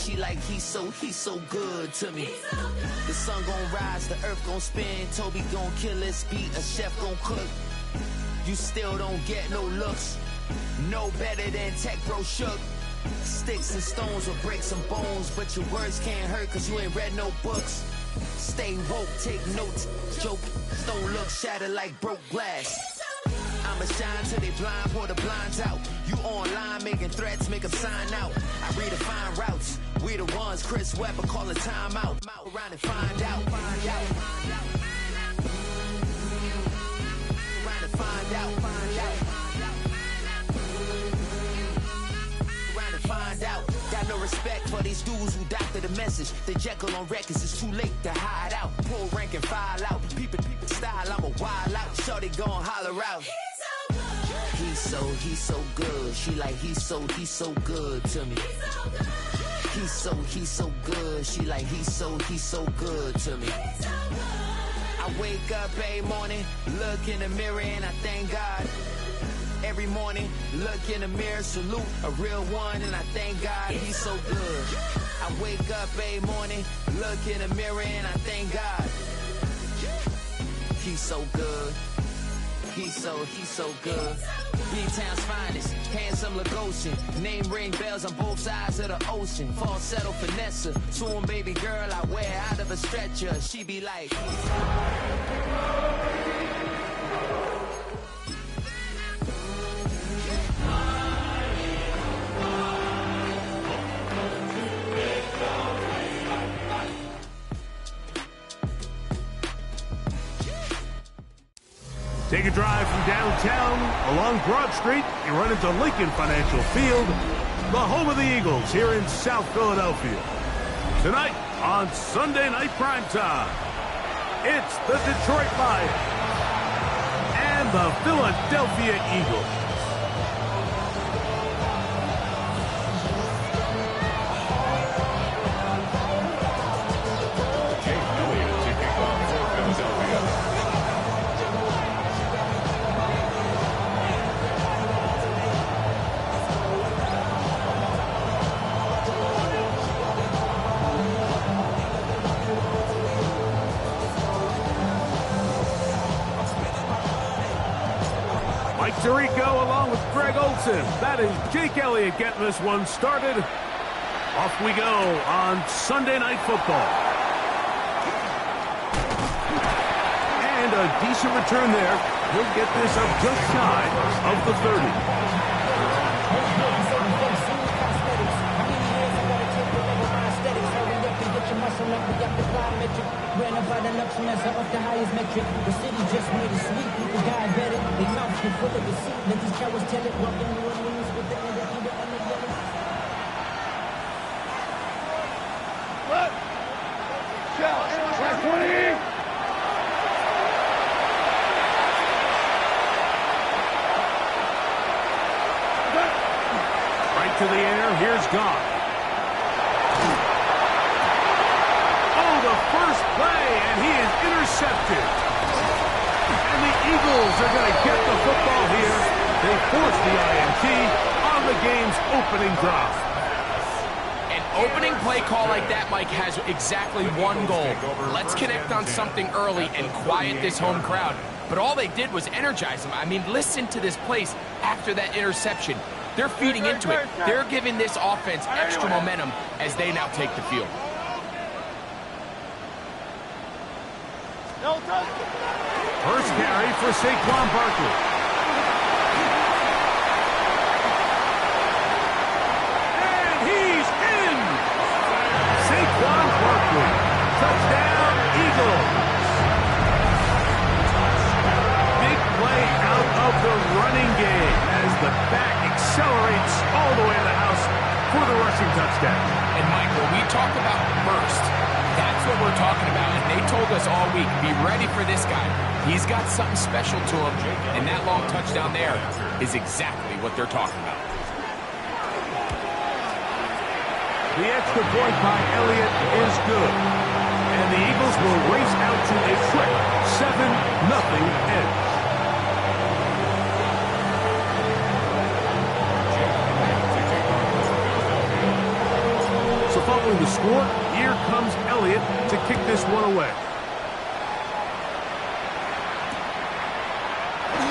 She like, he's so good to me. The sun gon' rise, the earth gon' spin. Toby gon' kill this beat, a chef gon' cook. You still don't get no looks. No better than Tech Bro Shook. Sticks and stones will break some bones, but your words can't hurt cause you ain't read no books. Stay woke, take notes, joke. Don't look shattered like broke glass. I'ma shine till they blind, pour the blinds out. You online making threats, make them sign out. I redefine routes. We the ones Chris Webber calling time out. Around and find out. Find out. Around and find out. Find out. Around and find out. Got no respect for these dudes who doctor the message. The Jekyll on records, it's too late to hide out. Pull rank and file out. People style, I'm a wild out. Shorty gon' holler out. He's so good. She like, he's so good to me. He's so good. She like, he's so good to me. I wake up every morning, look in the mirror and I thank God. Every morning, look in the mirror, salute a real one and I thank God he's so good. I wake up every morning, look in the mirror and I thank God. He's so good. He's so good. B-Town's finest, handsome Lagosian. Name ring bells on both sides of the ocean. Falsetto Vanessa, soon baby girl I wear out of a stretcher. She be like, take a drive from downtown along Broad Street. You run into Lincoln Financial Field, the home of the Eagles here in South Philadelphia. Tonight on Sunday Night Primetime, it's the Detroit Lions and the Philadelphia Eagles. Mike Tirico along with Greg Olson. That is Jake Elliott getting this one started. Off we go on Sunday Night Football. And a decent return there. He'll get this up just shy of the 30. Ran up by the luxury as off the highest metric. The city just made it sweet. People got better. They mouths been full of deceit. Let these cowards tell it. Walk in the rooms with the undercover underbelly. What? Shell. Track 20. Right to the air. Here's Goff. First play, and he is intercepted. And the Eagles are going to get the football here. They force the INT on the game's opening drive. An opening play call like that, Mike, has exactly one goal. Let's connect on something early and quiet this home crowd. But all they did was energize them. I mean, listen to this place after that interception. They're feeding into it. They're giving this offense extra momentum as they now take the field. First carry for Saquon Barkley. And he's in! Saquon Barkley. Touchdown, Eagles. Big play out of the running game as the back accelerates all the way to the house for the rushing touchdown. And Mike, when we talk about burst, that's what we're talking about, and they told us all week, be ready for this guy. He's got something special to him, and that long touchdown there is exactly what they're talking about. The extra point by Elliott is good, and the Eagles will race out to a quick 7-0 edge. following the score, here comes Elliott to kick this one away.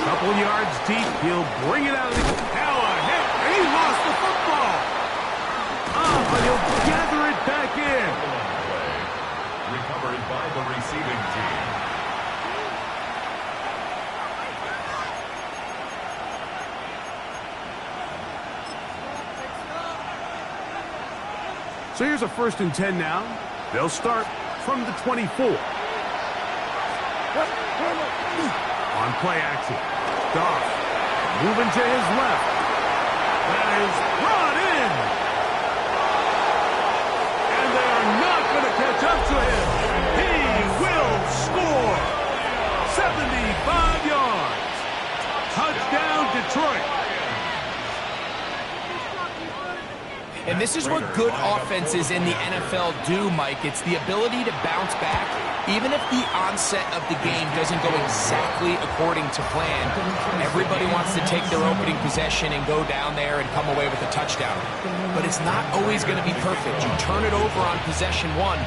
Couple yards deep, he'll bring it out of the... Now a hit, and he lost the football. But he'll gather it back in. Recovered by the receiving team. So here's a 1st and 10 now. They'll start from the 24. On play action. Goff moving to his left. That is brought in. And they are not going to catch up to him. He will score. 75 yards. Touchdown, Detroit. And this is what good offenses in the NFL do, Mike. It's the ability to bounce back, even if the onset of the game doesn't go exactly according to plan. Everybody wants to take their opening possession and go down there and come away with a touchdown. But it's not always going to be perfect. You turn it over on possession 1.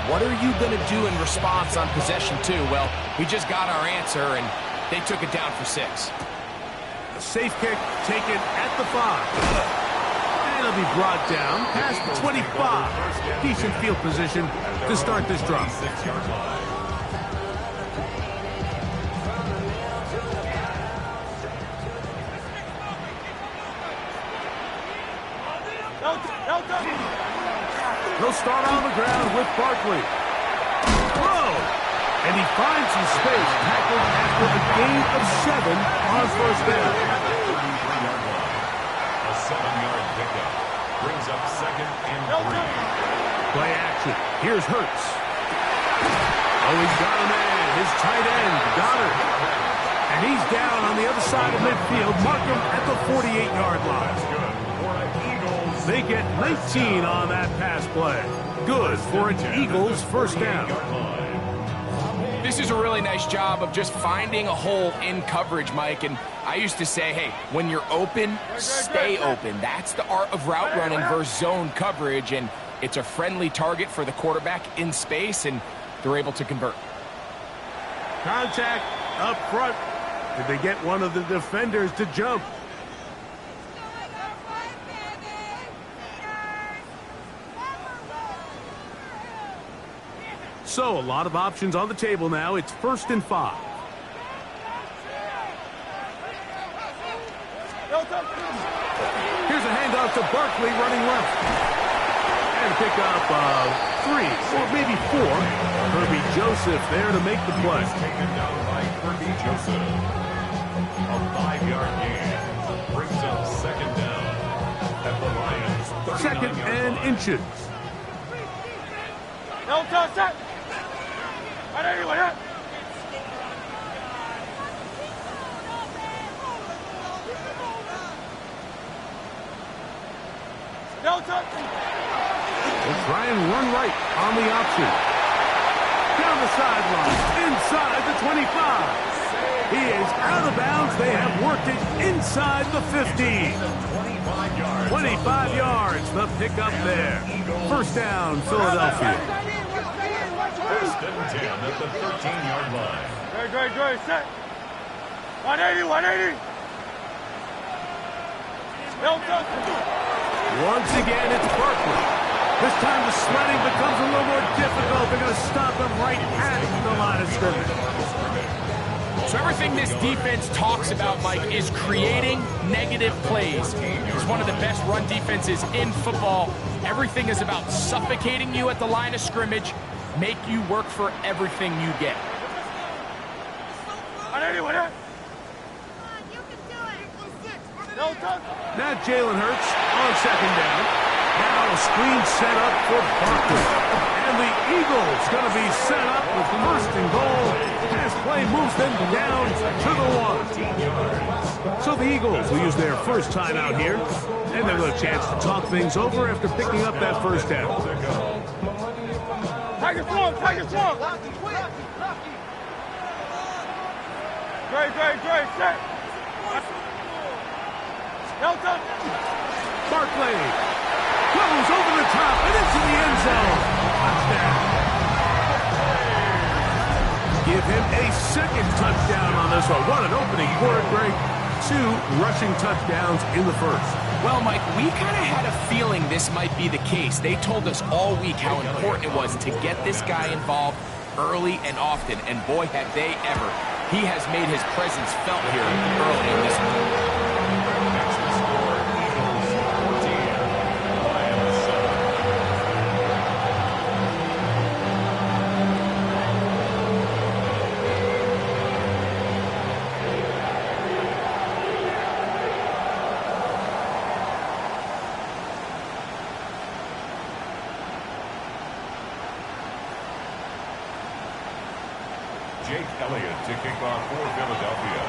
What are you going to do in response on possession 2? Well, we just got our answer, and they took it down for 6. A safe kick taken at the 5. It'll be brought down past the 25. Decent field position to start this drive. He'll start on the ground with Barkley. Throw! And he finds some space, tackled after a gain of 7 on 1st down. A 7-yard pickup brings up 2nd and 3. Play action. Here's Hurts. Oh, he's got a man. His tight end, Goddard. And he's down on the other side of midfield. Mark him at the 48-yard line. They get 19 on that pass play. Good for an Eagles 1st down. This is a really nice job of just finding a hole in coverage, Mike. And I used to say, hey, when you're open, stay open. That's the art of route running versus zone coverage. And it's a friendly target for the quarterback in space, and they're able to convert. Contact up front. Did they get one of the defenders to jump? So, a lot of options on the table now. It's 1st and 5. Here's a handoff to Barkley running left. And pick up 3 or maybe 4. Kirby Joseph there to make the play. Taken down by Kirby Joseph. A 5-yard gain brings up 2nd down at the Lions. 2nd and inches. We'll try and run right on the option. Down the sideline, inside the 25. He is out of bounds. They have worked it inside the 15. 25 yards, the pickup there. 1st down, Philadelphia. 1st and 10 at the 13-yard line. Great, set. 180. Once again, it's Barkley. This time the sledding becomes a little more difficult. They're going to stop him right at the line of scrimmage. So everything this defense talks about, Mike, is creating negative plays. It's one of the best run defenses in football. Everything is about suffocating you at the line of scrimmage, make you work for everything you get. Now Jalen Hurts on 2nd down. Now a screen set up for Barkley. And the Eagles going to be set up with 1st and goal. Pass play moves them down to the 1. So the Eagles will use their first time out here. And they'll get a chance to talk things over after picking up that 1st down. Take it strong. Great, set. Barkley Goes over the top and into the end zone. Touchdown. Give him a second touchdown on this one. What an opening quarter, Greg. 2 rushing touchdowns in the first. Well, Mike, we kind of had a feeling this might be the case. They told us all week how important it was to get this guy involved early and often, and boy, have they ever. He has made his presence felt here early in this one. Next to score, Eagles 14, Lions 7. Jake Elliott to kick off for Philadelphia.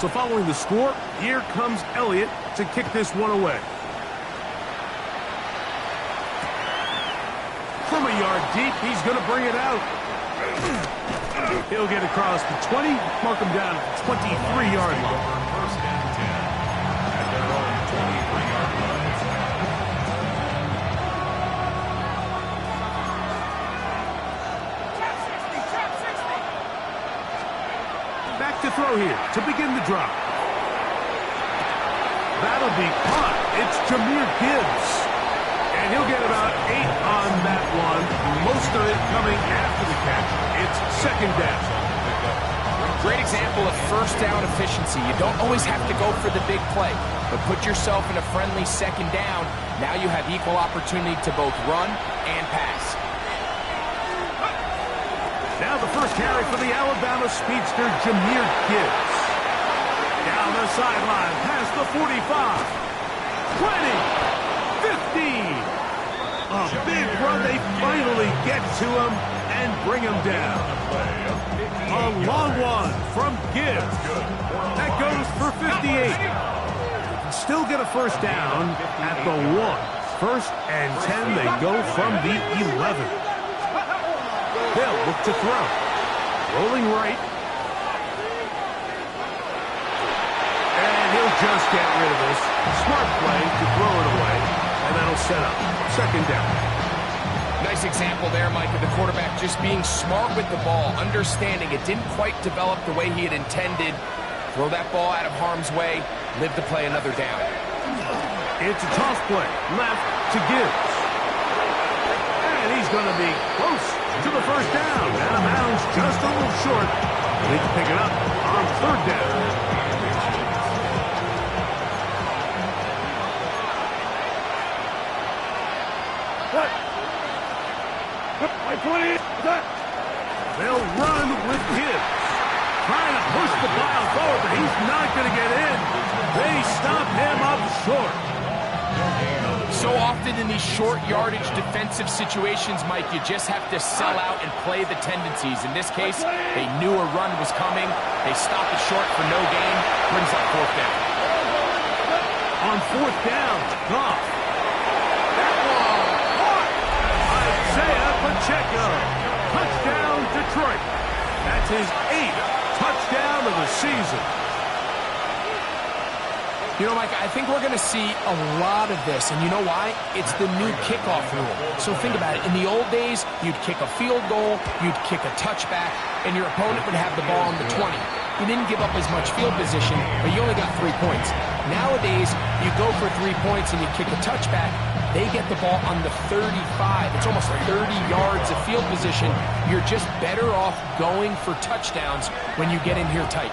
So following the score, here comes Elliott to kick this one away. From a yard deep, he's going to bring it out. He'll get across the 20, mark him down at the 23-yard line. First and 10 at their own 23-yard line. Back to throw here to begin the drop. That'll be caught. It's Jahmyr Gibbs. And he'll get about 8 on that one. Most of it coming after the catch. It's second down. Great example of first down efficiency. You don't always have to go for the big play, but put yourself in a friendly second down. Now you have equal opportunity to both run and pass. Now the first carry for the Alabama speedster, Jahmyr Gibbs. Down the sideline, past the 45, 20, 15. A big run. They finally get to him and bring him down. A long one from Gibbs. That goes for 58. Still get a first down at the 1. First and 10, they go from the 11. They'll look to throw. Rolling right. And he'll just get rid of this. Smart play to throw it away. And that'll set up second down. Nice example there, Mike, of the quarterback just being smart with the ball, understanding it didn't quite develop the way he had intended. Throw that ball out of harm's way, live to play another down. It's a toss play. Left to Gibbs. And he's going to be close to the first down. Out of bounds, just a little short. They can pick it up on third down. They'll run with Gibbs. Trying to push the ball forward, but he's not going to get in. They stop him up short. So often in these short yardage defensive situations, Mike, you just have to sell out and play the tendencies. In this case, they knew a run was coming. They stop it short for no gain. Brings up fourth down. On fourth down, Goff. That one caught. Isaiah Pacheco. Touchdown, Detroit. That's his 8th touchdown of the season. You know, Mike, I think we're going to see a lot of this, and you know why? It's the new kickoff rule. So think about it. In the old days, you'd kick a field goal, you'd kick a touchback, and your opponent would have the ball on the 20. You didn't give up as much field position, but you only got 3 points. Nowadays, you go for 3 points and you kick a touchback, they get the ball on the 35. It's almost 30 yards of field position. You're just better off going for touchdowns when you get in here tight.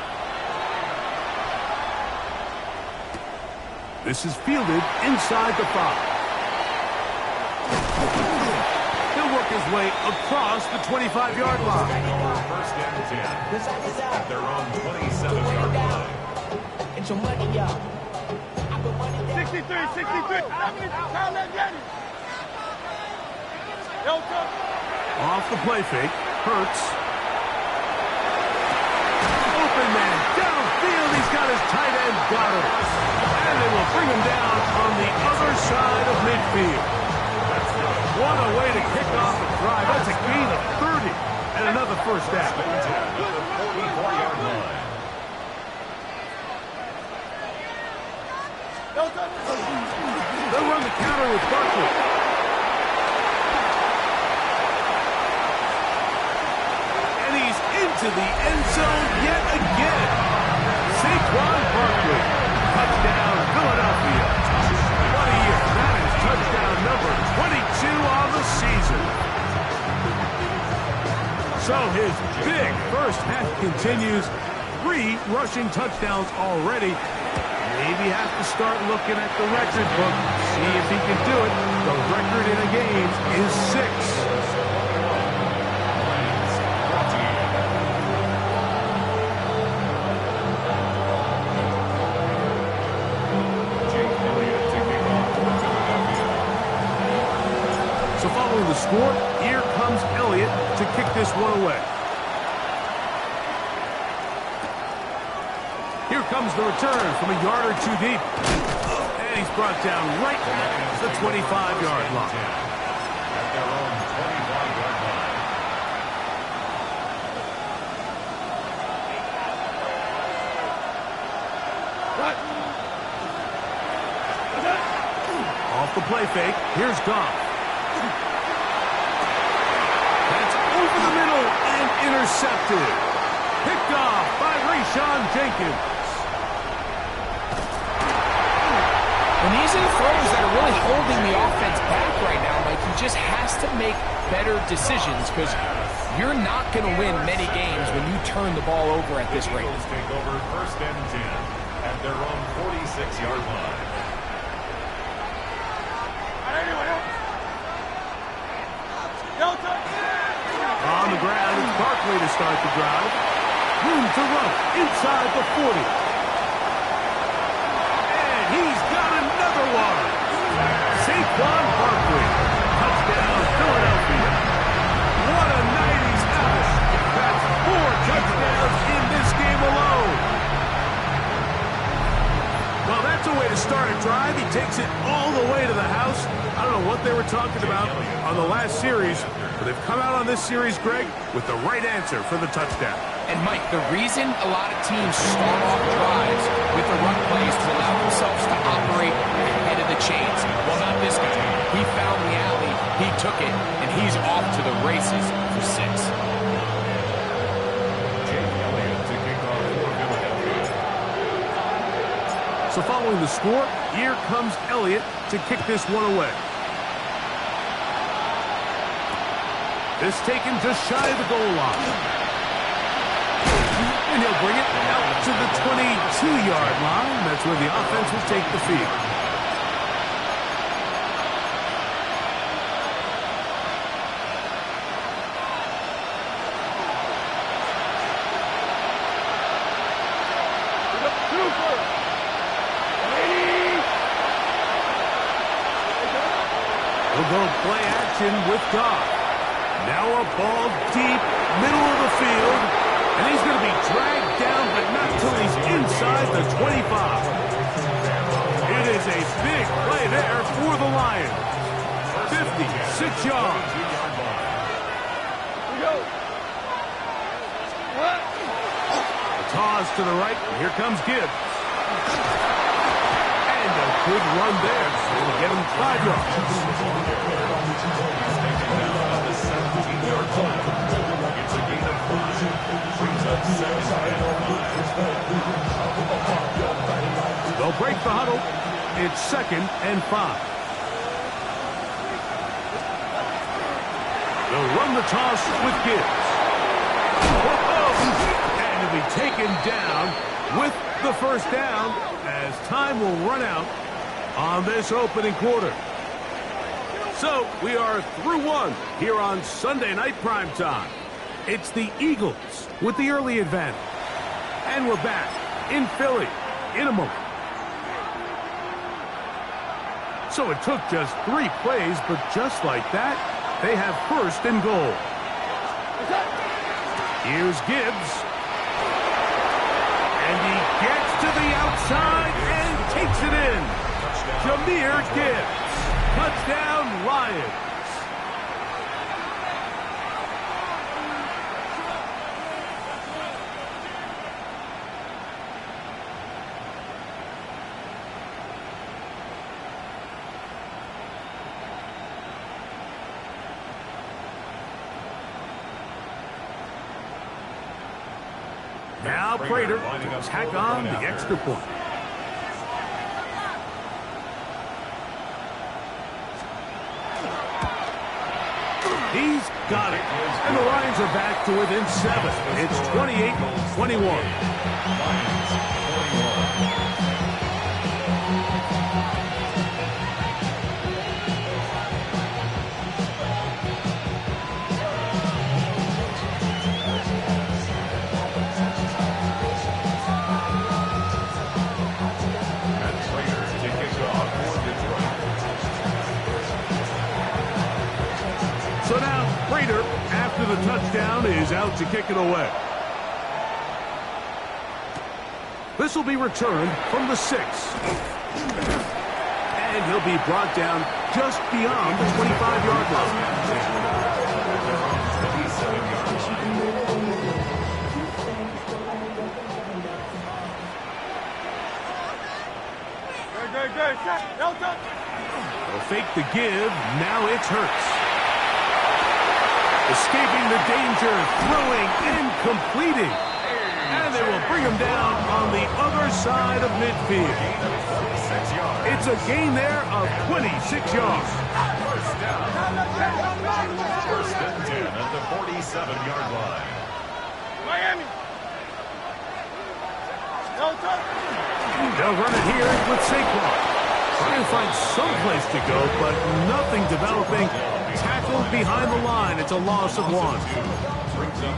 This is fielded inside the 5. He'll work his way across the 25-yard line. First and 10 at their own 27-yard line. It's your money, y'all. 63. Off the play fake. Hurts. Open man. Downfield. He's got his tight end Goddard. And they will bring him down on the other side of midfield. What a way to kick off a drive. That's a gain of 30 and another first down. 44-yard line. on the counter with Barkley. And he's into the end zone yet again. Saquon Barkley. Touchdown, Philadelphia. What a year. That is touchdown number 22 on the season. So his big first half continues. 3 rushing touchdowns already. Maybe have to start looking at the record book. See if he can do it. The record in a game is 6. So following the score, here comes Elliott to kick this one away. Here comes the return from a yard or 2 deep. And he's brought down right at the 25-yard line. At their own 25-yard line. Off the play fake, here's Goff. That's over the middle and intercepted. Picked off by Rashawn Jenkins. And these are the throws that are really holding the offense back right now. Like, he just has to make better decisions because you're not going to win many games when you turn the ball over at this rate. Eagles take over 1st and 10 at their own 46-yard line. On the ground, it's Barkley to start the drive. Room to run inside the 40. And he's got another one. Saquon Barkley. Touchdown, Philadelphia. What a night he's having. That's 4 touchdowns in this game alone. Well, that's a way to start a drive. He takes it all the way to the house. I don't know what they were talking about on the last series, but they've come out on this series, Greg, with the right answer for the touchdown. And, Mike, the reason a lot of teams start off drives with the run plays to allow themselves to operate ahead of the chains. Well, not this guy. He found the alley, he took it, and he's off to the races for 6. Jake Elliott to kick off for Philadelphia. So following the score, here comes Elliott to kick this one away. This taken just shy of the goal line. And he'll bring it out to the 22-yard line. That's where the offense will take the field. We'll go play action with Goff. Now a ball deep, middle of the field, and he's going to be dragged down, but not till he's inside the 25. It is a big play there for the Lions. 56 yards. A toss to the right, and here comes Gibbs. And a good run there. It'll get him 5 yards. It's a gain of 5. Brings up 2nd and 5. They'll break the huddle. It's 2nd and 5. They'll run the toss with Gibbs. And to be taken down with the first down as time will run out on this opening quarter. So we are through 1 here on Sunday Night Primetime. It's the Eagles with the early advantage. And we're back in Philly in a moment. So it took just 3 plays, but just like that, they have 1st and goal. Here's Gibbs. And he gets to the outside and takes it in. Jahmyr Gibbs. Touchdown, Lions. Now Prater to tack on the extra point. He's got it. And the Lions are back to within 7. It's 28-21. Lions 21. So now, Prater, after the touchdown, is out to kick it away. This will be returned from the 6. And he'll be brought down just beyond the 25-yard line. They'll fake the give. Now it's Hurts. Escaping the danger, throwing and completing. And they will bring him down on the other side of midfield. It's a gain there of 26 yards. First and 10 at the 47-yard line. Miami. They'll run it here with Saquon. Trying to find some place to go, but nothing developing. Tackled behind the line. It's a loss of 1.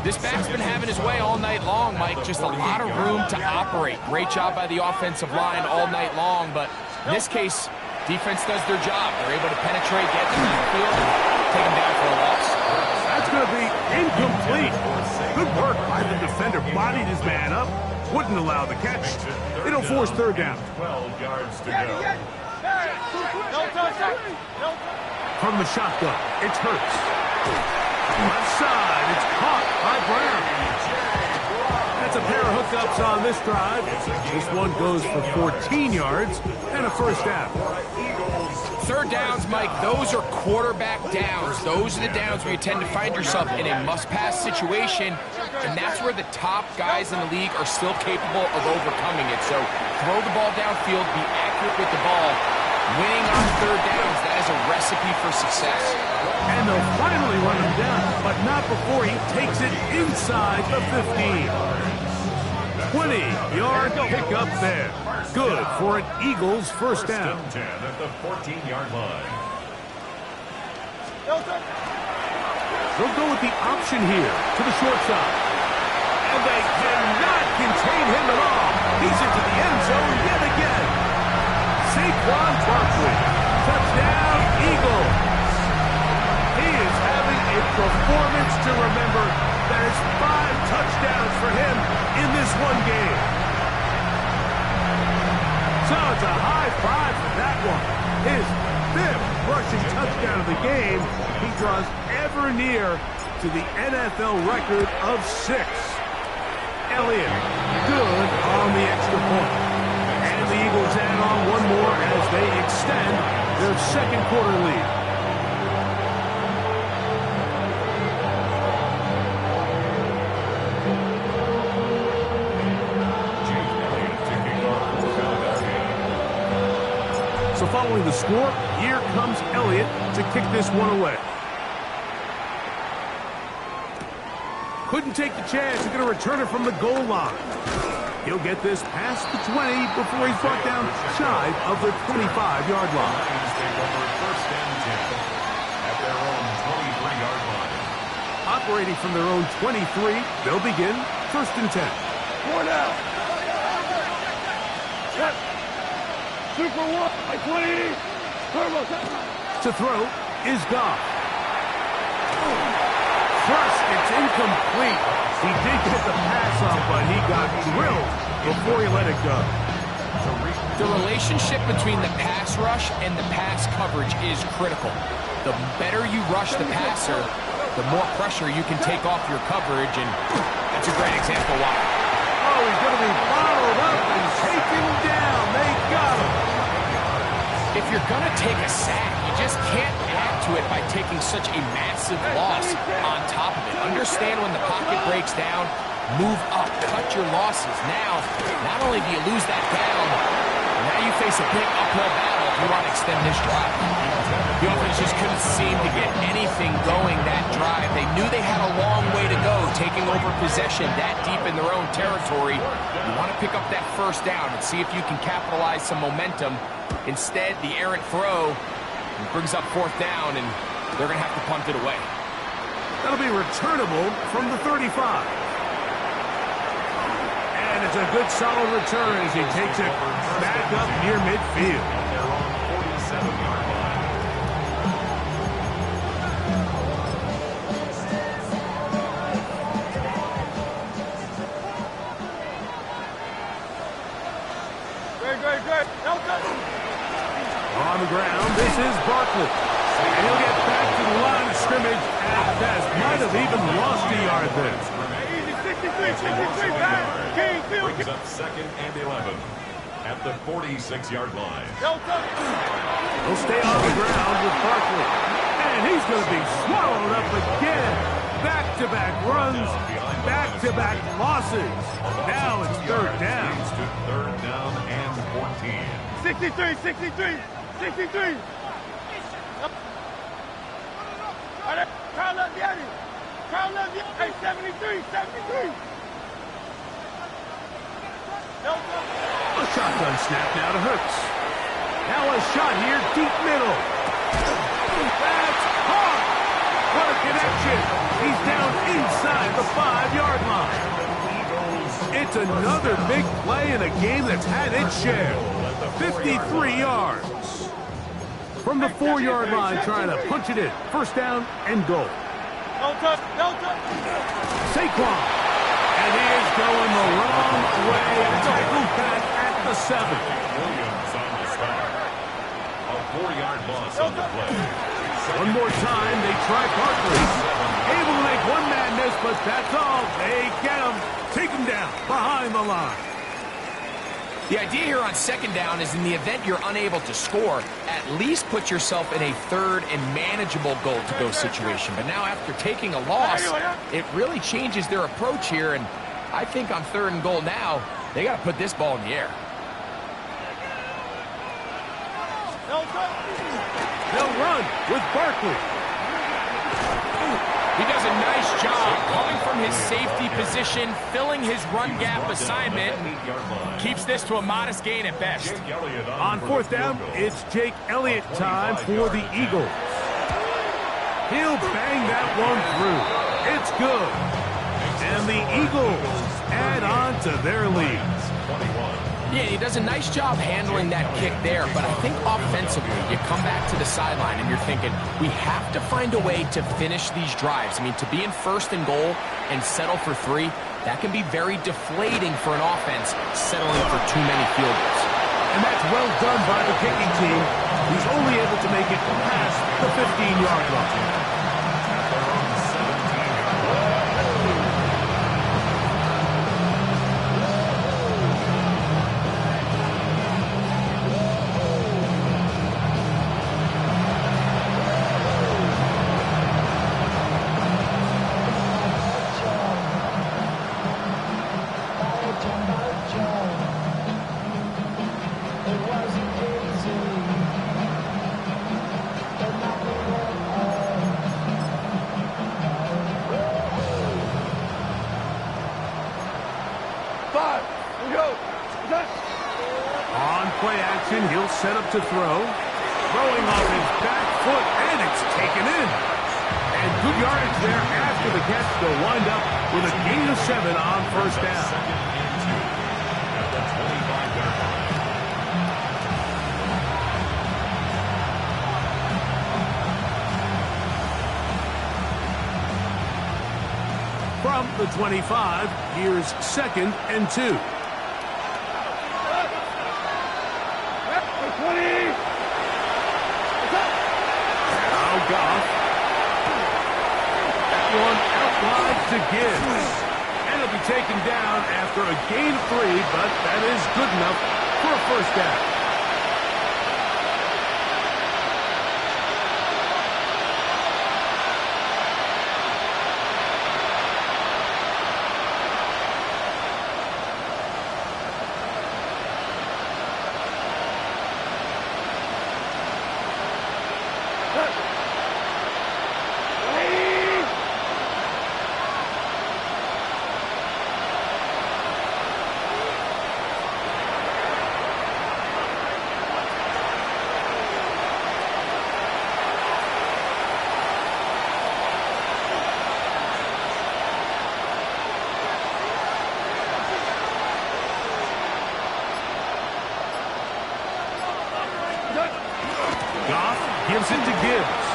This back's been having his way all night long, Mike. Just a lot of room to operate. Great job by the offensive line all night long, but in this case, defense does their job. They're able to penetrate, get to the field, and take him down for a loss. That's going to be incomplete. Good work by the defender. Bodied his man up. Wouldn't allow the catch. It'll force third down. 12 yards to go. From the shotgun, it's Hurts. Left side, it's caught by Brown. That's a pair of hookups on this drive. This one goes for 14 yards and a first down. Third downs, Mike, those are quarterback downs. Those are the downs where you tend to find yourself in a must-pass situation, and that's where the top guys in the league are still capable of overcoming it. So throw the ball downfield, be accurate with the ball. Winning on third downs, that is a recipe for success. And they'll finally run him down, but not before he takes it inside the 15. 20-yard pickup there. Good for an Eagles first down. First and 10 at the 14-yard line. They'll go with the option here to the short side. And they cannot contain him at all. He's into the end zone yet again. Saquon Barkley. Touchdown, Eagles. He is having a performance to remember. There's 5 touchdowns for him in this one game. So it's a high five for that one. His 5th rushing touchdown of the game. He draws ever near to the NFL record of 6. Elliott, good on the extra point. And the Eagles add on one more as they extend their second quarter lead. So following the score, here comes Elliott to kick this one away. Couldn't take the chance. He's going to return it from the goal line. He'll get this past the 20 before he's brought down shy of the 25-yard line. Lions take over first and 10 at their own 23-yard line. Operating from their own 23, they'll begin first and 10. Four down. Set. Super 1 by 20. Turbo. To throw is Goff. First, it's incomplete. He did get the pass up, but he got drilled before he let it go. The relationship between the pass rush and the pass coverage is critical. The better you rush the passer, the more pressure you can take off your coverage, and that's a great example why. Oh, he's going to be bottled up and taken down. They got him. If you're going to take a sack, you just can't add to it by taking such a massive loss on top of it. Understand when the pocket breaks down, Move up, cut your losses. Now, not only do you lose that down, now you face a big uphill battle if you want to extend this drive. The offense just couldn't seem to get anything going that drive. They knew they had a long way to go, taking over possession that deep in their own territory. You want to pick up that first down and see if you can capitalize some momentum. Instead, the errant throw brings up fourth down, and they're going to have to punt it away. That'll be returnable from the 35. And it's a good solid return as he takes it back up near midfield. They're on 47-yard line. Great. On the ground, this is Barkley. And he'll get back to the line of scrimmage at best. Might have even lost a yard there. Easy, 63, back. King, field. Brings up 2nd and 11 at the 46-yard line. Delta. He'll stay on the ground with Barkley. And he's going to be swallowed up again. Back-to-back runs, back-to-back losses. Now it's third down. Leads to 3rd down and 14. 63. Carl Leviani. Hey, 73. Delta. A shotgun snap now to Hurts. Now a shot here, deep middle. That's hard. What a connection. He's down inside the 5-yard line. It's another big play in a game that's had its share. 53 yards. From the 4-yard line, trying to punch it in. First down and goal. Delta. Saquon. And he is going the wrong way. Tackled back at the 7. Williams on the stop. A 4-yard loss on the play. One more time, they try Barkley. Able to make one man miss, but that's all. They get him. Take him down behind the line. The idea here on 2nd down is in the event you're unable to score, at least put yourself in a 3rd and manageable goal-to-go situation. But now after taking a loss, it really changes their approach here, and I think on 3rd and goal now, they got to put this ball in the air. They'll run with Barkley. He does a nice job coming from his safety position, filling his run gap assignment, and keeps this to a modest gain at best. On 4th down, it's Jake Elliott time for the Eagles. He'll bang that one through. It's good. And the Eagles add on to their lead. Yeah, he does a nice job handling that kick there, but I think offensively, you come back to the sideline and you're thinking, we have to find a way to finish these drives. I mean, to be in 1st and goal and settle for 3, that can be very deflating for an offense settling for too many field goals. And that's well done by the kicking team. He's only able to make it past the 15-yard line. He'll set up to throw. Throwing off his back foot, and it's taken in. And good yardage there after the catch. They'll wind up with a gain of 7 on 1st down. At the 25-yard line. From the 25, here's 2nd and 2. Goff. That one out wide to Gibbs. And it'll be taken down after a gain of 3, but that is good enough for a first down. gives it to Gibbs.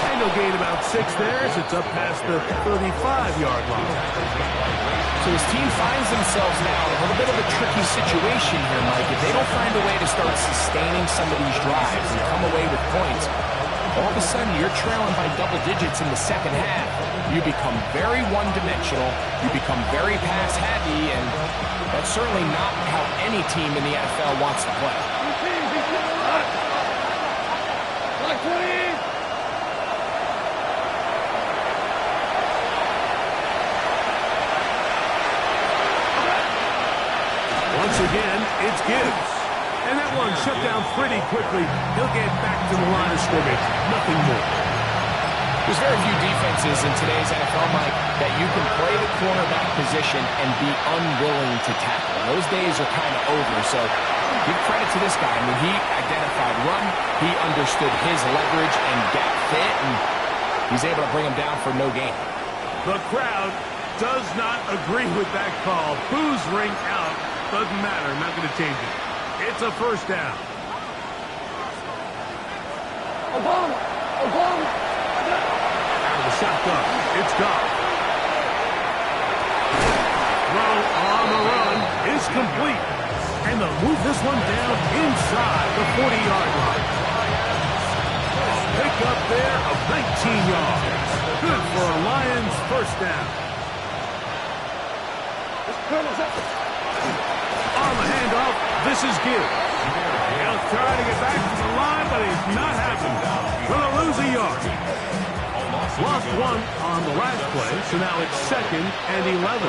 And he'll gain about 6 there as it's up past the 35-yard line. So his team finds themselves now in a little bit of a tricky situation here, Mike. If they don't find a way to start sustaining some of these drives and come away with points, all of a sudden you're trailing by double digits in the second half. You become very one-dimensional, you become very pass-heavy, and that's certainly not how any team in the NFL wants to play. Once again, it's Gibbs. And that one shut down pretty quickly. He'll get back to the line of scrimmage. Nothing more. There's very few defenses in today's NFL, Mike, that you can play the cornerback position and be unwilling to tackle. Those days are kind of over, so give credit to this guy. I mean, he identified run, he understood his leverage and gap fit, and he's able to bring him down for no gain. The crowd does not agree with that call. Boos ring out. Doesn't matter. Not going to change it. It's a first down. Obama! Out of the shotgun. It's gone. Throw on the run is complete. And they'll move this one down inside the 40-yard line. Pick up there of 19 yards. Good for a Lions first down. On the handoff, this is Gibbs. He'll try to get back to the line, but he's not happening. Gonna lose a yard. Lost one on the last play, so now it's 2nd and 11.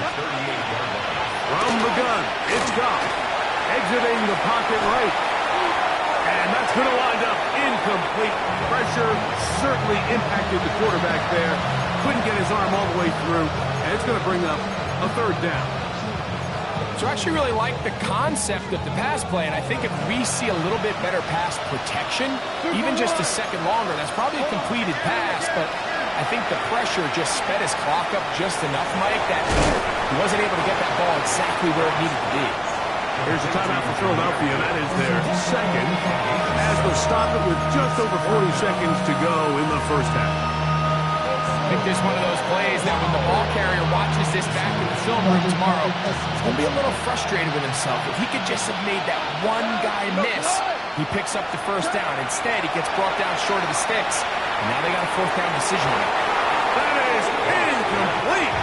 From the gun, it's Goff. Exiting the pocket right. And that's going to wind up incomplete. Pressure certainly impacted the quarterback there. Couldn't get his arm all the way through, and it's going to bring up a third down. So I actually really like the concept of the pass play, and I think if we see a little bit better pass protection, even just a second longer, that's probably a completed pass, but I think the pressure just sped his clock up just enough, Mike, that he wasn't able to get that ball exactly where it needed to be. Here's a timeout for Philadelphia, and that is their second, as they'll stop it with just over 40 seconds to go in the first half. I think this is one of those plays that when the ball carrier watches this back in the film room tomorrow, he's going to be a little frustrated with himself. If he could just have made that one guy miss, he picks up the first down. Instead, he gets brought down short of the sticks, and now they got a fourth down decision to make. That is incomplete.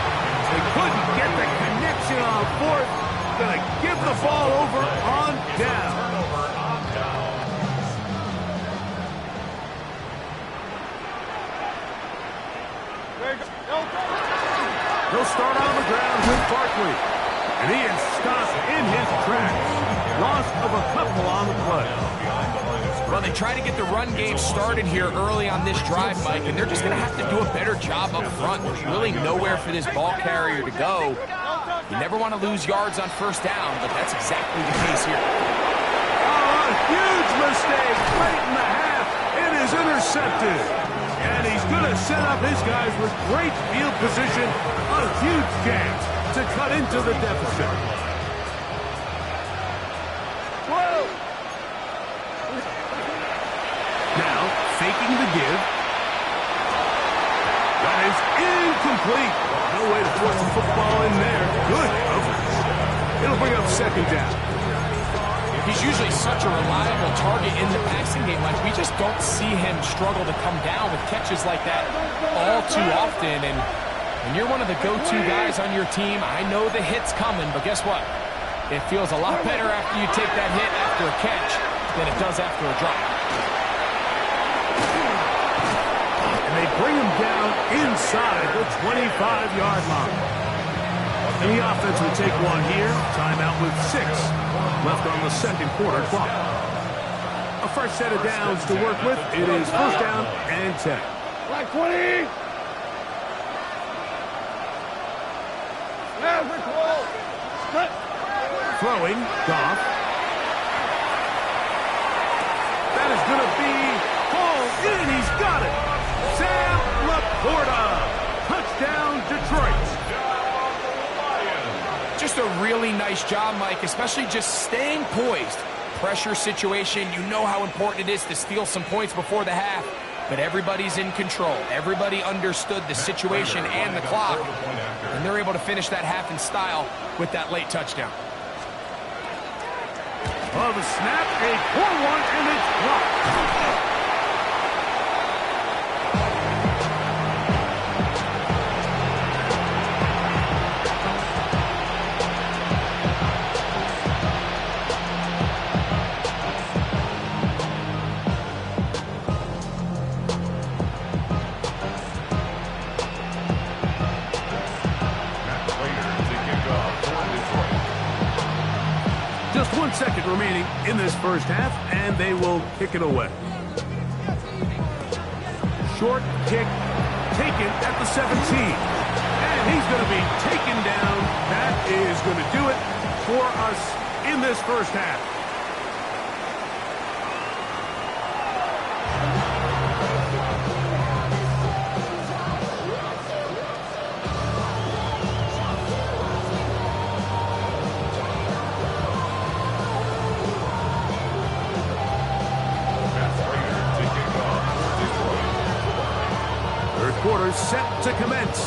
They couldn't get the connection on fourth. Going to give the ball over on down. He'll start on the ground with Barkley. And he is stopped in his tracks. Loss of a couple on the play. Well, they try to get the run game started here early on this drive, Mike, and they're just going to have to do a better job up front. There's really nowhere for this ball carrier to go. You never want to lose yards on first down, but that's exactly the case here. Oh, a huge mistake late in the half. It is intercepted. And he's going to set up his guys with great field position. A huge chance to cut into the deficit. Whoa! Now, faking the give. That is incomplete. No way to force the football in there. Good coverage. It'll bring up second down. He's usually such a reliable target in the passing game. Like, we just don't see him struggle to come down with catches like that all too often. And when you're one of the go-to guys on your team, I know the hit's coming, but guess what? It feels a lot better after you take that hit after a catch than it does after a drop. And they bring him down inside the 25-yard line. And the offense will take one here. Timeout with 6 left on the second quarter clock. A fresh set of downs to work with. It is first down and 10. Like 20! Throwing, Goff. That is going to be hauled in. He's got it. Sam Laporta. Touchdown, Detroit. Just a really nice job, Mike, especially just staying poised, pressure situation. You know how important it is to steal some points before the half. But everybody's in control. Everybody understood the situation and the clock. And they're able to finish that half in style with that late touchdown. Oh, the snap, a poor one, and it's blocked. Just 1 second remaining in this first half, and they will kick it away. Short kick taken at the 17. And he's going to be taken down. That is going to do it for us in this first half. Quarter set to commence,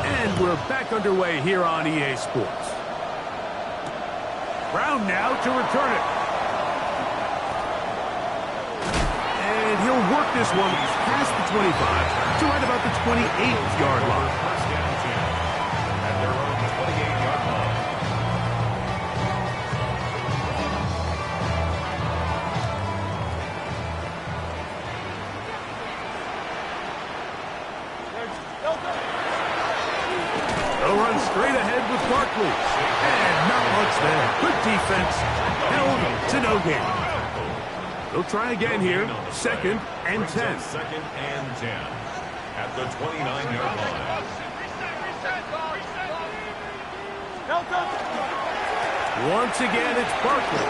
and we're back underway here on EA Sports. Brown now to return it, and he'll work this one past the 25 to right about the 28-yard line. At their own 28-yard line. They'll run straight ahead with Barkley. And not much there. Good defense. Held to no gain. They'll try again here. Second and 10. Second and 10. At the 29-yard line. Once again, it's Barkley.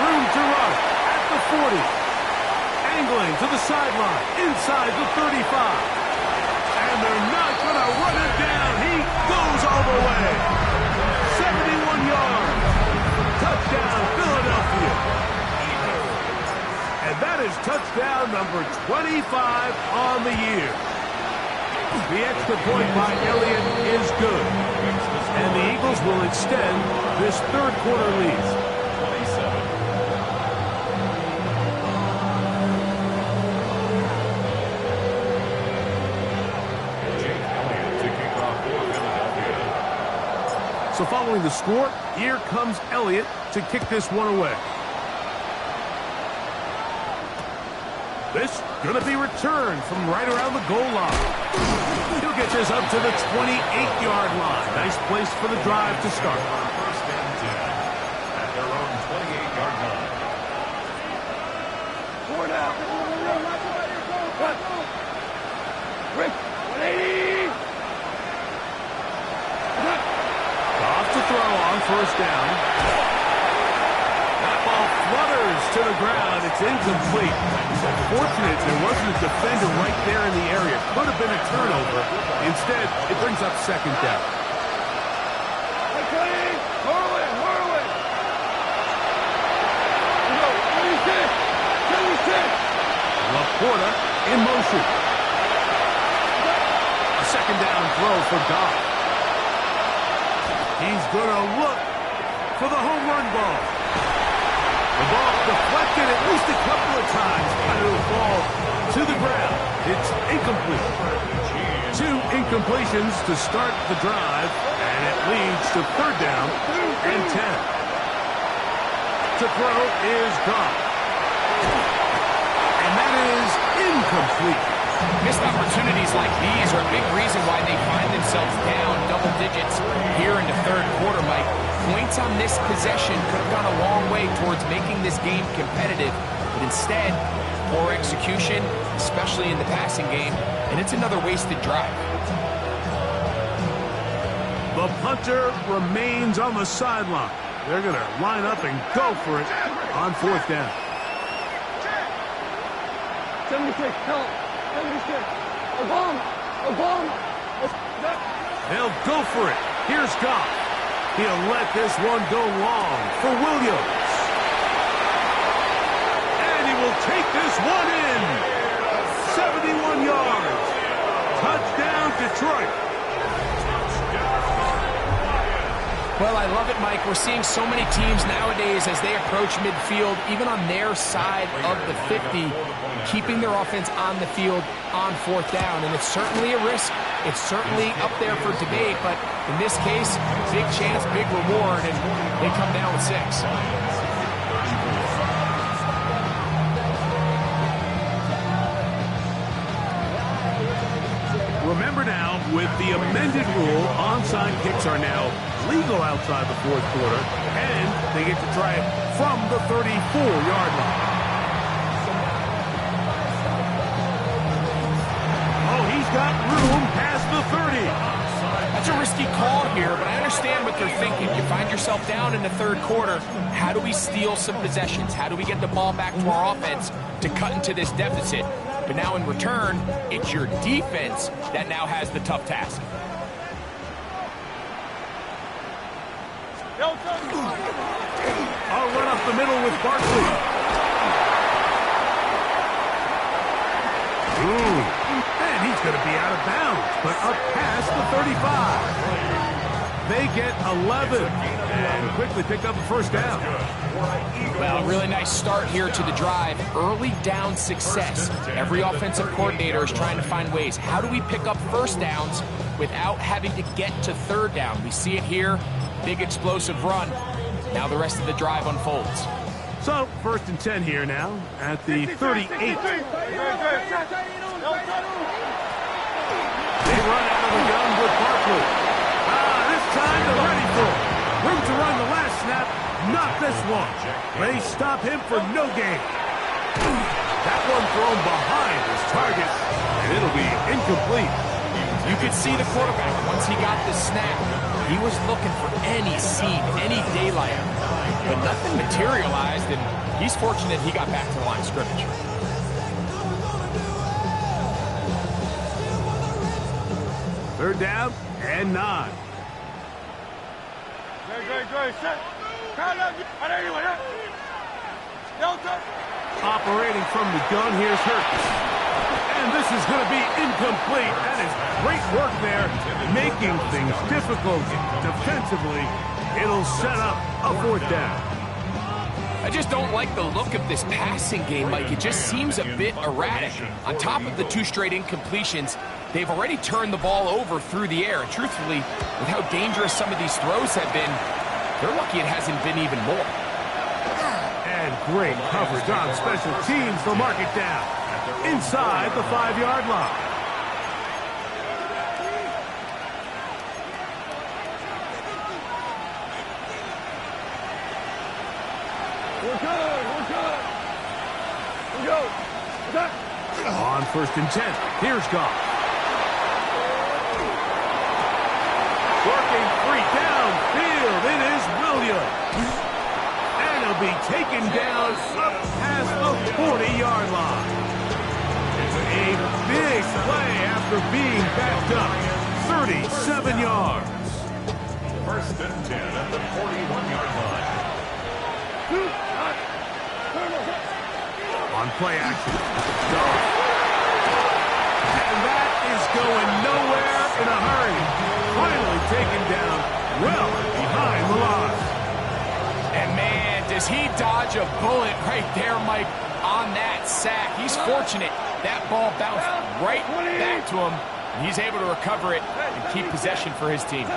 Room to run at the 40. Angling to the sideline. Inside the 35. And they're not going to run it down. He goes all the way. 71 yards. Touchdown, Philadelphia. And that is touchdown number 25 on the year. The extra point by Elliott is good. And the Eagles will extend this third quarter lead. 27. So following the score, here comes Elliott to kick this one away. This going to be returned from right around the goal line. He'll get this up to the 28-yard line. Nice place for the drive to start. First and 10 at their own 28-yard line. Four now. Rick, 180. Off to throw on first down. That ball flutters to the ground. It's incomplete. Fortunate there wasn't a defender right there in the area. Could have been a turnover. Instead, it brings up second down. Okay, Harlan. No, 26. Laporta in motion. A second down throw for Goff. He's going to look for the home run ball. The ball deflected at least a couple of times, but it'll fall to the ground. It's incomplete. 2 incompletions to start the drive, and it leads to third down and 10. To throw is Goff. And that is incomplete. Missed opportunities like these are a big reason why they find themselves down double digits here in the third quarter, Mike. Points on this possession could have gone a long way towards making this game competitive, but instead, poor execution, especially in the passing game, and it's another wasted drive. The punter remains on the sideline. They're going to line up and go for it on fourth down. 76, help. 76. Obama. They'll go for it. Here's Goff. He'll let this one go long for Williams. Well, I love it, Mike. We're seeing so many teams nowadays as they approach midfield, even on their side of the 50, keeping their offense on the field on fourth down. And it's certainly a risk. It's certainly up there for debate. But in this case, big chance, big reward, and they come down with 6. Remember now, with the amended rule, onside kicks are now legal outside the fourth quarter, and they get to try it from the 34-yard line. Oh, he's got room past the 30. That's a risky call here, but I understand what they're thinking. You find yourself down in the third quarter. How do we steal some possessions? How do we get the ball back to our offense to cut into this deficit? But now in return, it's your defense that now has the tough task. I'll run up the middle with Barkley. Ooh, and he's going to be out of bounds, but up past the 35. They get 11 and quickly pick up a first down. Well, really nice start here to the drive. Early down success. Every offensive coordinator is trying to find ways. How do we pick up first downs without having to get to third down? We see it here. Big explosive run. Now the rest of the drive unfolds. So, 1st and 10 here now at the 38. They run out of the gun with Barkley. This time they're ready for it. Room to run the last snap. Not this one. They stop him for no gain. That one thrown behind his target, and it'll be incomplete. You could see the quarterback, once he got the snap, he was looking for any seam, any daylight. But nothing materialized, and he's fortunate he got back to the line of scrimmage. Third down and 9. Operating from the gun, here's Hurts. And this is going to be incomplete. That is great work there, making things difficult defensively. It'll set up a 4th down. I just don't like the look of this passing game, Mike. It just seems a bit erratic. On top of the 2 straight incompletions, they've already turned the ball over through the air. And truthfully, with how dangerous some of these throws have been, they're lucky it hasn't been even more. And great coverage on special teams. They'll mark it down inside the 5-yard line. We're good. We go. On 1st and 10, here's Goff. Working free downfield, it is Williams. And he'll be taken down up past the 40-yard line. A big play after being backed up. 37 yards. 1st and 10 at the 41-yard line. On play action, Goff. And that is going nowhere in a hurry. Finally taken down well behind the line. And man, does he dodge a bullet right there, Mike, on that sack. He's fortunate. That ball bounced right back to him. And he's able to recover it and keep possession for his team.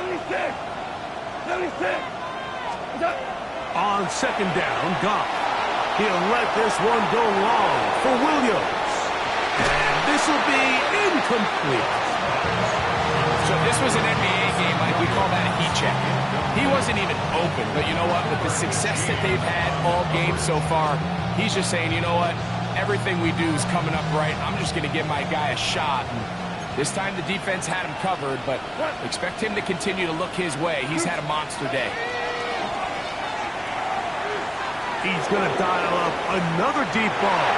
76. On 2nd down, Goff. He'll let this one go long for Williams. And this will be incomplete. So this was an NBA game, Mike. We call that a heat check. He wasn't even open, but you know what? With the success that they've had all game so far, he's just saying, you know what? Everything we do is coming up right. I'm just going to give my guy a shot. And this time the defense had him covered, but expect him to continue to look his way. He's had a monster day. He's going to dial up another deep ball.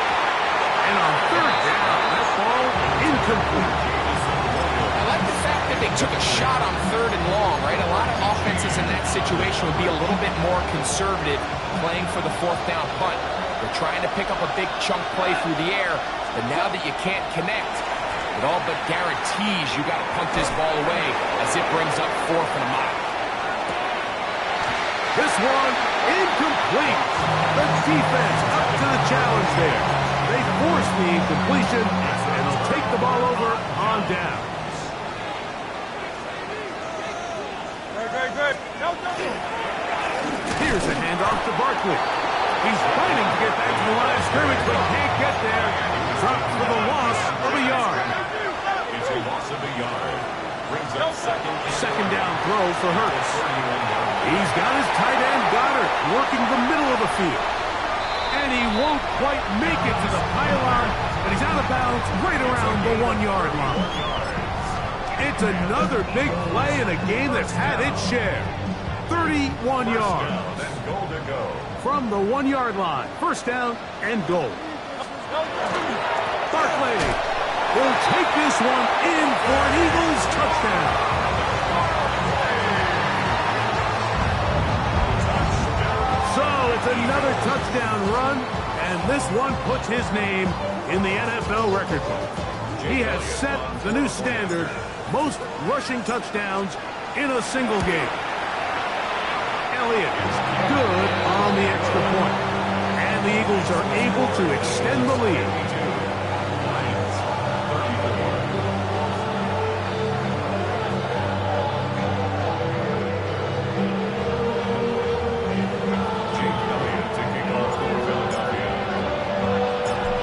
And on 3rd down, that ball incomplete. I like the fact that they took a shot on 3rd and long, right? A lot of offenses in that situation would be a little bit more conservative playing for the 4th down punt. They're trying to pick up a big chunk play through the air, but now that you can't connect, it all but guarantees you got to punt this ball away as it brings up 4th and a mile. This one incomplete. The defense up to the challenge there. They force the incompletion, and they'll take the ball over on downs. Here's a handoff to Barkley. He's fighting to get back to the line of scrimmage, but can't get there. Dropped for the loss of a yard. It's a loss of a yard. Brings up Second down throw for Hurts. He's got his tight end Goddard working the middle of the field. And he won't quite make it to the pylon, and he's out of bounds right around the 1-yard line. It's another big play in a game that's had its share. 31 yards. Goal to go. From the 1-yard line. First down and goal. Barkley will take this one in for an Eagles touchdown. So it's another touchdown run, and this one puts his name in the NFL record book. He has set the new standard, most rushing touchdowns in a single game. Elliott is good on the extra point, and the Eagles are able to extend the lead.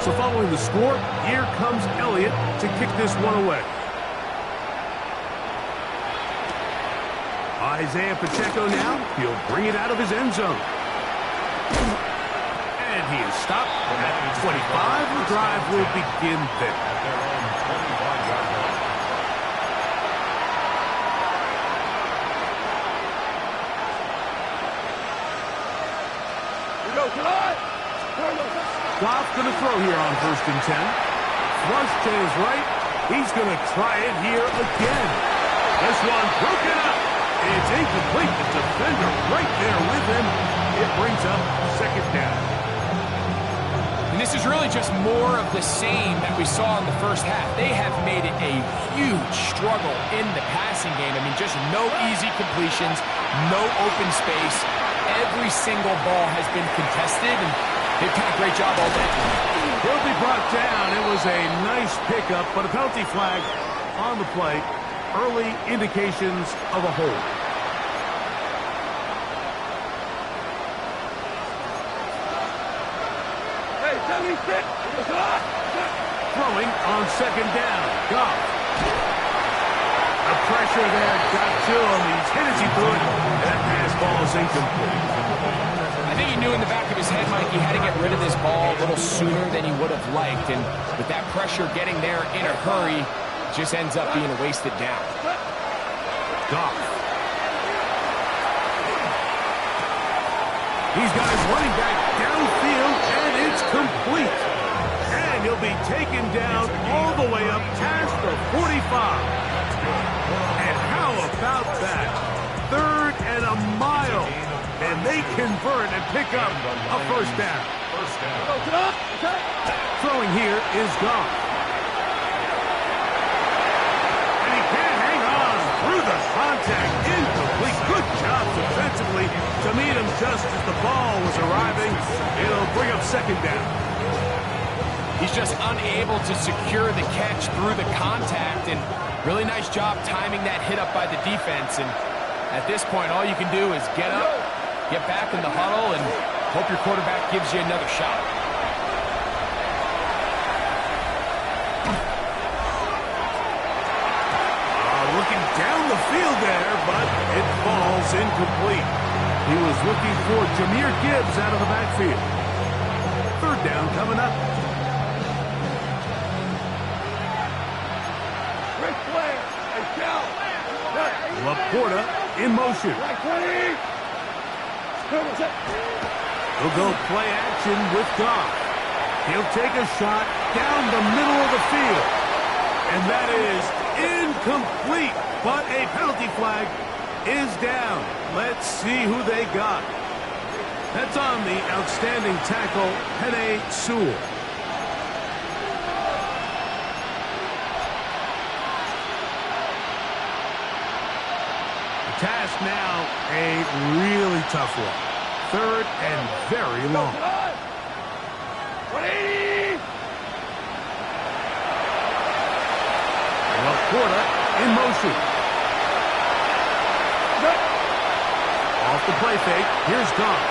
So following the score, here comes Elliott to kick this one away. Isaiah Pacheco now, he'll bring it out of his end zone. And he is stopped at the 25. The drive will begin there. Goff going to throw here on 1st and 10. Flush to his right. He's going to try it here again. This one broken up. It's incomplete. The defender right there with him. It brings up 2nd down. And this is really just more of the same that we saw in the first half. They have made it a huge struggle in the passing game. I mean, just no easy completions, no open space. Every single ball has been contested, and they've done a great job all day. He'll be brought down. It was a nice pickup, but a penalty flag on the play. Early indications of a hold. Throwing on 2nd down. Goff. The pressure there got to him. He's hit as he threw it. That pass ball is incomplete. I think he knew in the back of his head, Mike, he had to get rid of this ball a little sooner than he would have liked. And with that pressure getting there in a hurry, it just ends up being a wasted down. Goff. He's got his running back downfield, and it's complete. And he'll be taken down all the way up past the 45. And how about that? 3rd and a mile. And they convert and pick up a 1st down. Throwing here is Goff. And he can't hang on through the contact. Incomplete. Good job defensively to meet him just as the ball was arriving. It'll bring up 2nd down. He's just unable to secure the catch through the contact, and really nice job timing that hit up by the defense. And at this point, all you can do is get up, get back in the huddle, and hope your quarterback gives you another shot. Looking down the field there, but it falls incomplete. He was looking for Jahmyr Gibbs out of the backfield. 3rd down coming up. Laporta in motion. He'll go play action with Goff. He'll take a shot down the middle of the field. And that is incomplete, but a penalty flag is down. Let's see who they got. That's on the outstanding tackle, Penei Sewell. The task now a really tough one. Third and very long. 180! LaPorta in motion. Off the play fake. Here's Goff.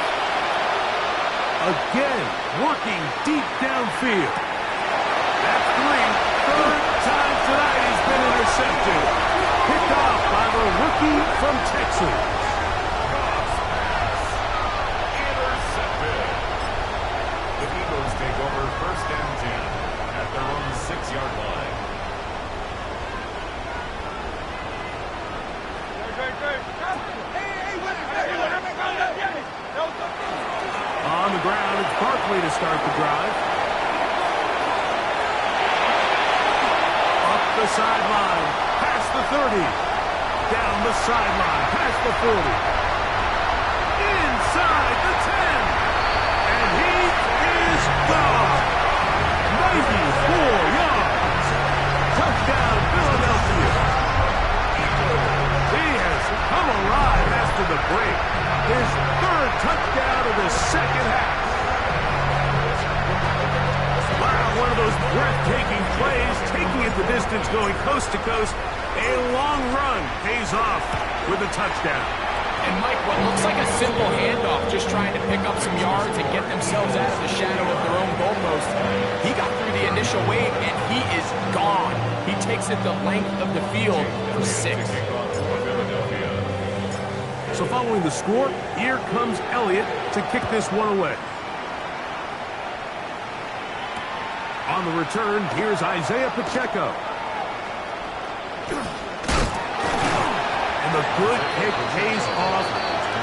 Again, working deep downfield. That's three. Third time tonight he's been intercepted. Picked off by the rookie from Texas. Intercepted. The Eagles take over first and 10 at their own 6-yard line. On the ground, it's Barkley to start the drive. Up the sideline, past the 30. Down the sideline, past the 40. Inside the 10. And he is gone. 94 yards. Touchdown, Philadelphia. He has come alive after the break. His third touchdown of the second half. Wow, one of those breathtaking plays, taking it the distance, going coast to coast. A long run pays off with a touchdown. And Mike, what looks like a simple handoff, just trying to pick up some yards and get themselves out of the shadow of their own goalpost. He got through the initial wave, and he is gone. He takes it the length of the field for 6. So following the score, here comes Elliott to kick this one away. On the return, here's Isaiah Pacheco. And the good kick pays off.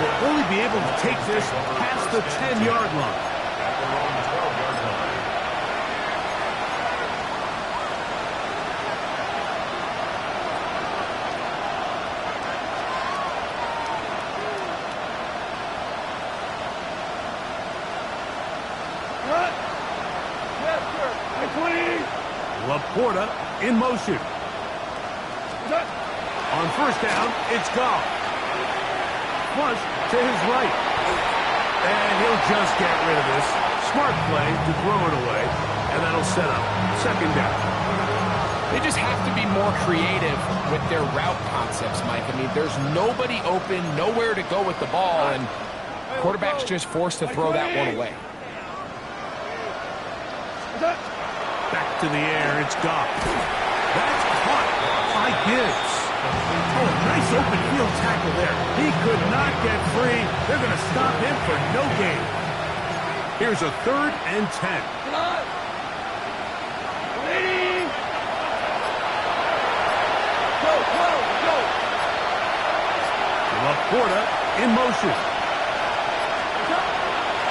They'll only be able to take this past the 10-yard line. At their own 12-yard line. LaPorta in motion. On first down, it's Goff. Flush to his right. And he'll just get rid of this. Smart play to throw it away. And that'll set up second down. They just have to be more creative with their route concepts, Mike. I mean, there's nobody open, nowhere to go with the ball, and quarterback's just forced to throw that one away. Back to the air, it's Goff. That's caught by Gibbs. Oh, nice open field tackle there. He could not get free. They're going to stop him for no gain. Here's a 3rd and 10. LaPorta in motion.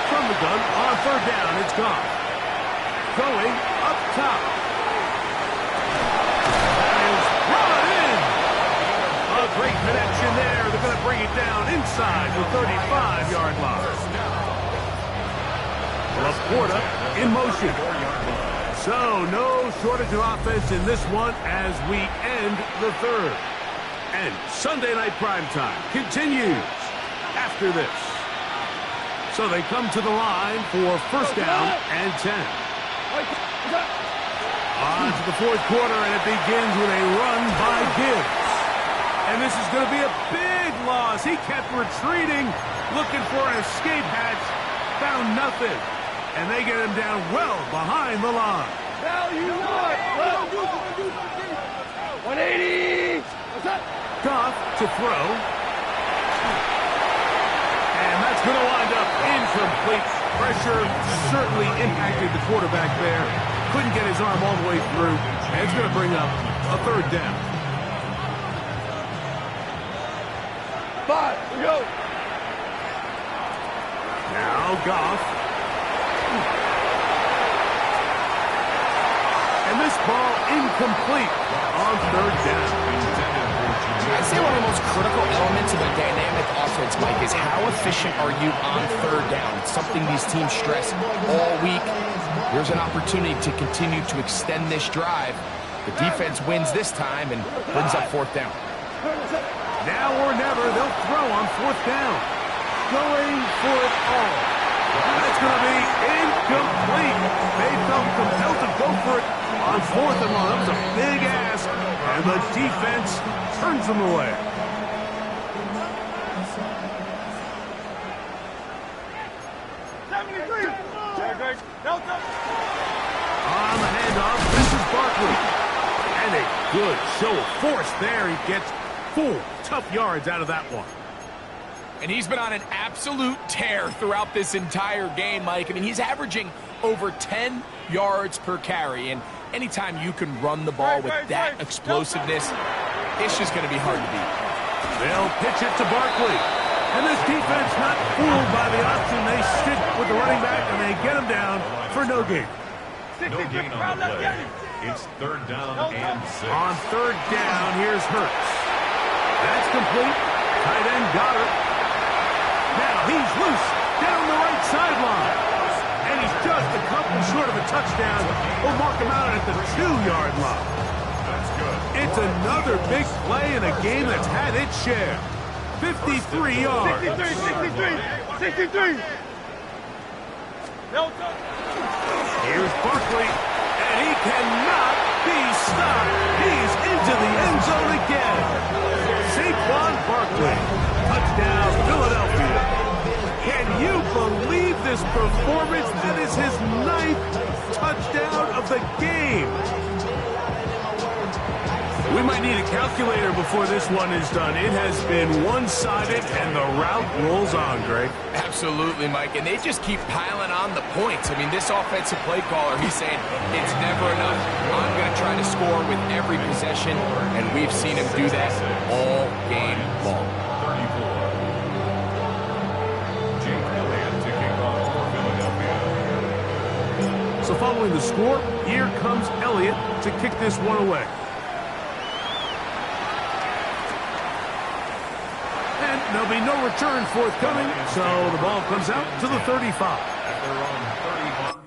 From the gun, on 3rd down, it's Goff. Going up top. That is brought in. A great connection there. They're going to bring it down inside the 35-yard line. LaPorta in motion. So no shortage of offense in this one as we end the 3rd. And Sunday Night Primetime continues after this. So they come to the line for first down and 10. On to the 4th quarter, and it begins with a run by Gibbs. And this is going to be a big loss. He kept retreating, looking for an escape hatch, found nothing. And they get him down well behind the line. Now you want 180. Goff to throw. And that's going to wind up incomplete. Pressure certainly impacted the quarterback there. Couldn't get his arm all the way through. And it's going to bring up a 3rd down. 5, go. Now Goff. And this ball incomplete on 3rd down. I'd say one of the most critical elements of a dynamic offense, Mike, is how efficient are you on 3rd down? It's something these teams stress all week. Here's an opportunity to continue to extend this drive. The defense wins this time and brings up 4th down. Now or never, they'll throw on 4th down. Going for it all. That's going to be incomplete. They felt compelled to go for it on 4th and 1. That was a big ask, and the defense turns them away. On the handoff, this is Barkley. And a good show of force there. He gets 4 tough yards out of that one. And he's been on an absolute tear throughout this entire game, Mike. I mean, he's averaging over 10 yards per carry. And anytime you can run the ball with that explosiveness, it's just going to be hard to beat. They'll pitch it to Barkley. And this defense not fooled by the option. They stick with the running back, and they get him down for no gain. No gain on the play. It's 3rd down and 6. On 3rd down, here's Hurts. That's complete. Tight end got it. Now he's loose down the right sideline. And he's just a couple short of a touchdown. We'll mark him out at the 2-yard line. That's good. It's another big play in a game that's had its share. 53 yards. 63. Here's Barkley, and he cannot be stopped. He's into the end zone again. Saquon Barkley, touchdown Philadelphia. Can you believe this performance? That is his 9th touchdown of the game. We might need a calculator before this one is done. It has been one-sided, and the route rolls on, Greg. Absolutely, Mike. And they just keep piling on the points. I mean, this offensive play caller, he's saying it's never enough. I'm going to try to score with every possession, and we've seen him do that all game long. 34. Jake Elliott to kick off for Philadelphia. So following the score, here comes Elliott to kick this one away. There'll be no return forthcoming, so the ball comes out to the 35. At their own 35.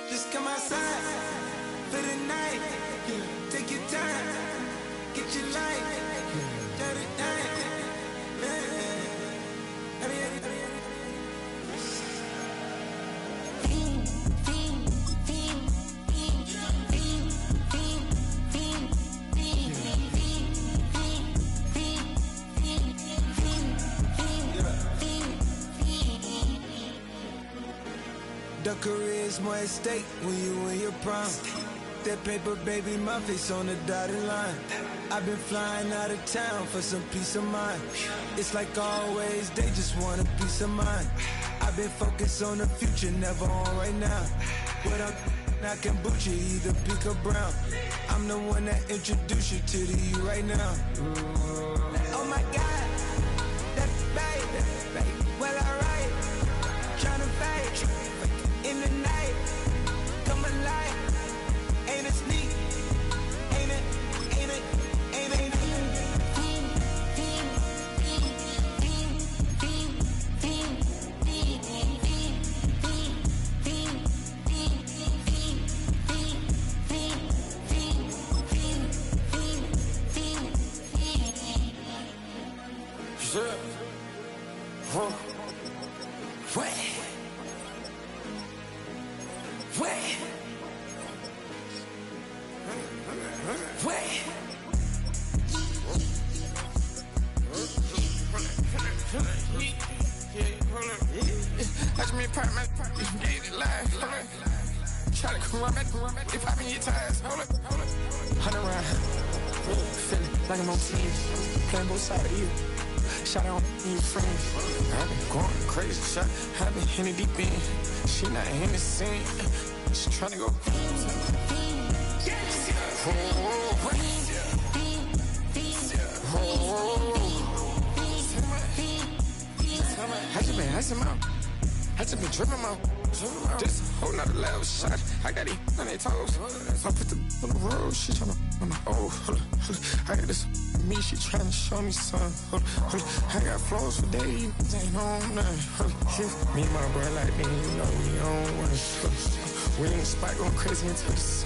Just come outside for the night. Take your time, get your life. Dirty night. The career's more at stake when you in your prime. That paper, baby, my face on the dotted line. I've been flying out of town for some peace of mind. It's like always, they just want a peace of mind. I've been focused on the future, never on right now. But I can boot you either pink or brown. I'm the one that introduced you to the you right now. Oh my God, that's baby. Well, alright, tryna fight in the night, come alive. Ain't it sneak? Ain't it? Ain't it? Ain't it? Like I'm on teams, playing both sides of you. Shout out to your friends. I've been going crazy, shot. I've been in the deep end. She not in the scene. She tryna go. ice him out. I just been dripping him out. Just a whole nother level shot. I got these on their toes. I put the on the road. She tryna on the hold up. I got this me. She tryna show me something. Hold up. I got flows for days. Ain't on nothing. Me and my bro like me. You know we on one. We in the spot going crazy until the sun.